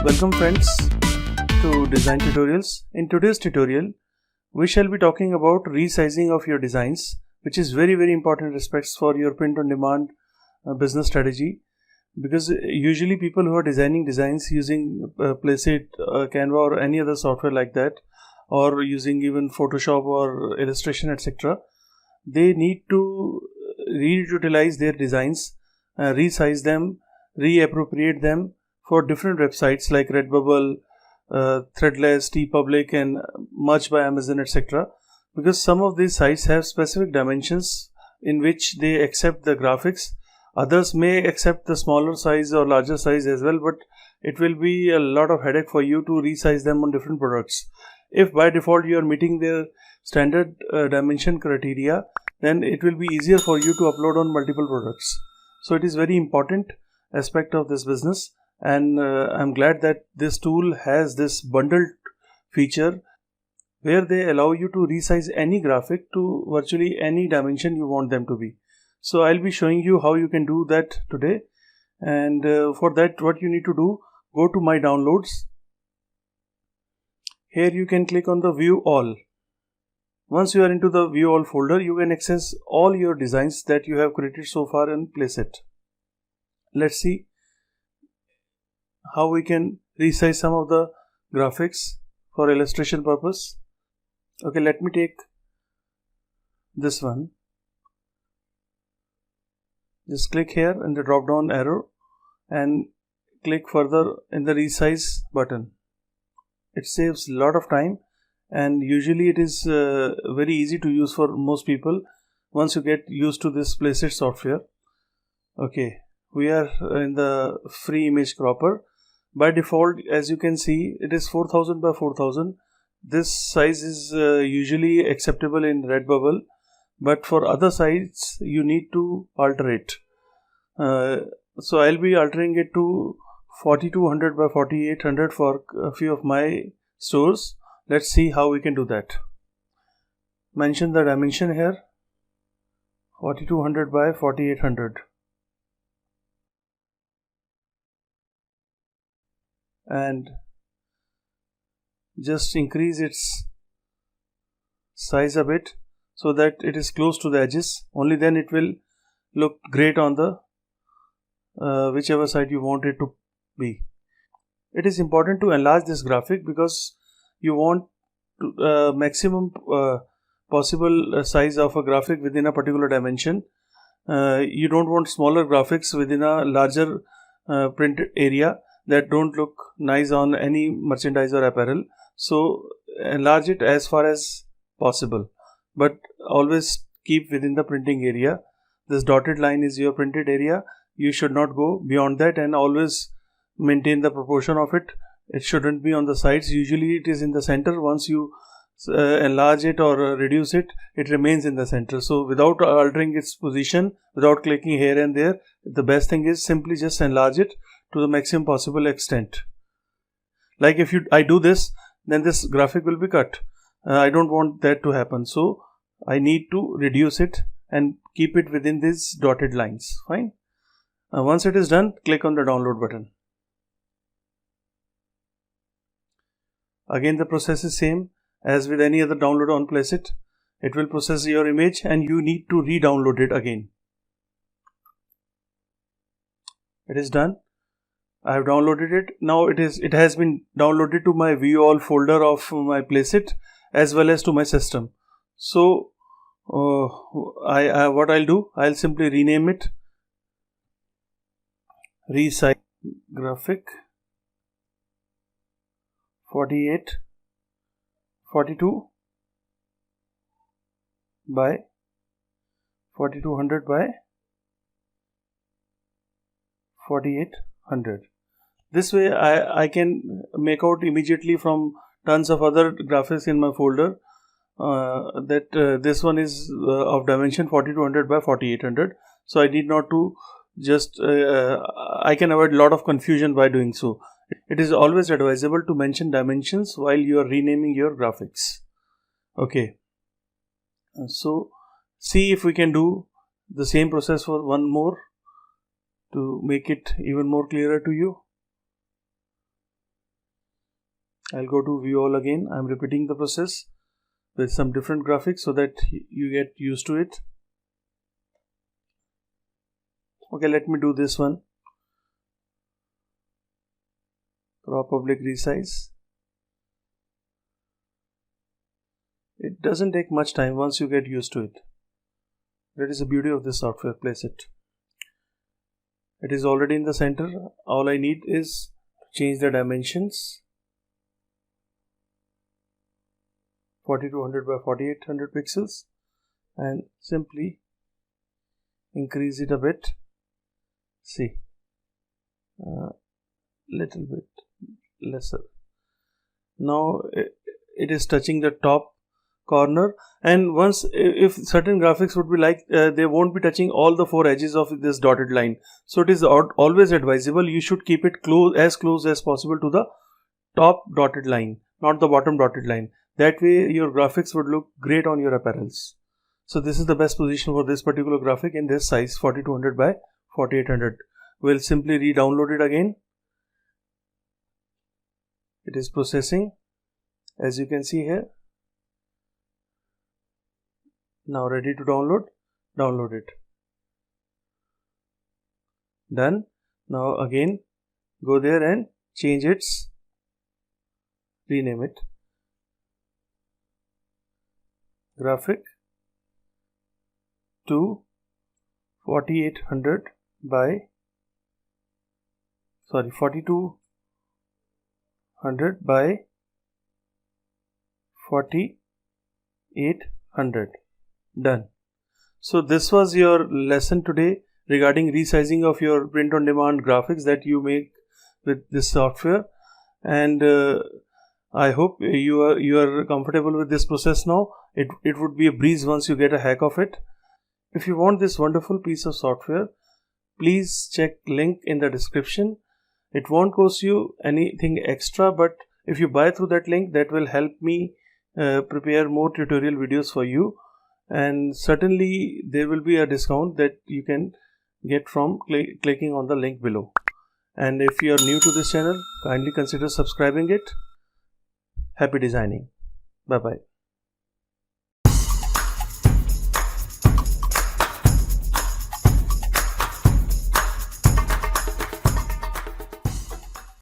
Welcome friends to Design Tutorials. In today's tutorial, we shall be talking about resizing of your designs, which is very important aspects for your print on demand business strategy. Because usually people who are designing designs using Placeit, Canva or any other software like that, or using even Photoshop or Illustration, etc., they need to reutilize their designs, resize them, reappropriate them for different websites like Redbubble, Threadless, TeePublic, and Much by Amazon, etc. Because some of these sites have specific dimensions in which they accept the graphics. Others may accept the smaller size or larger size as well, but it will be a lot of headache for you to resize them on different products. If by default you are meeting their standard dimension criteria, then it will be easier for you to upload on multiple products. So it is very important aspect of this business, and I'm glad that this tool has this bundled feature where they allow you to resize any graphic to virtually any dimension you want them to be. So I'll be showing you how you can do that today, and for that what you need to do, go to my downloads. Here you can click on the view all. Once you are into the view all folder, you can access all your designs that you have created so far in Placeit. Let's see how we can resize some of the graphics for illustration purpose. Okay, let me take this one. Just click here in the drop down arrow and click further in the resize button. It saves a lot of time, and usually it is very easy to use for most people once you get used to this Placeit software. Okay, we are in the free image cropper. By default, as you can see, it is 4000 by 4000. This size is usually acceptable in Redbubble, but for other sites you need to alter it. So I'll be altering it to 4200 by 4800 for a few of my stores. Let's see how we can do that. Mention the dimension here, 4200 by 4800. And just increase its size a bit so that it is close to the edges. Only then it will look great on the whichever side you want it to be. It is important to enlarge this graphic because you want to, maximum possible size of a graphic within a particular dimension. You don't want smaller graphics within a larger print area that don't look nice on any merchandise or apparel. So enlarge it as far as possible, but always keep within the printing area. This dotted line is your printed area. You should not go beyond that, and always maintain the proportion of it. It shouldn't be on the sides. Usually it is in the center. Once you enlarge it or reduce it, it remains in the center. So without altering its position, without clicking here and there, the best thing is simply just enlarge it to the maximum possible extent. Like if I do this, then this graphic will be cut. I don't want that to happen, so I need to reduce it and keep it within these dotted lines. Fine. Once it is done, click on the download button. Again, the process is same as with any other download on Placeit. It will process your image and you need to re-download it again. It is done. I have downloaded it. Now it has been downloaded to my view all folder of my Placeit as well as to my system. So what I'll do, I'll simply rename it resize graphic 42 by 4200 by 4800. This way I can make out immediately from tons of other graphics in my folder that this one is of dimension 4200 by 4800. So I need not to just I can avoid a lot of confusion by doing so. It is always advisable to mention dimensions while you are renaming your graphics. Okay, so see if we can do the same process for one more to make it even more clearer to you. I'll go to view all again. I'm repeating the process with some different graphics so that you get used to it. Okay, let me do this one. Crop public resize. It doesn't take much time once you get used to it. That is the beauty of this software. Place it. It is already in the center. All I need is to change the dimensions. 4200 by 4800 pixels and simply increase it a bit. See, little bit lesser. Now it is touching the top corner, and once if certain graphics would be like they won't be touching all the four edges of this dotted line, so it is always advisable you should keep it as close as possible to the top dotted line, not the bottom dotted line. That way your graphics would look great on your apparels. So this is the best position for this particular graphic in this size 4200 by 4800. We'll simply re-download it again. It is processing, as you can see here. Now ready to download it. Done. Now again go there and change its, rename it, graphic to 4200 by 4800. Done. So this was your lesson today regarding resizing of your print on demand graphics that you make with this software, and I hope you are comfortable with this process now. It would be a breeze once you get a hack of it. If you want this wonderful piece of software, please check link in the description. It won't cost you anything extra, but if you buy through that link, that will help me prepare more tutorial videos for you, and certainly there will be a discount that you can get from clicking on the link below. And if you are new to this channel, kindly consider subscribing it. Happy designing. Bye bye.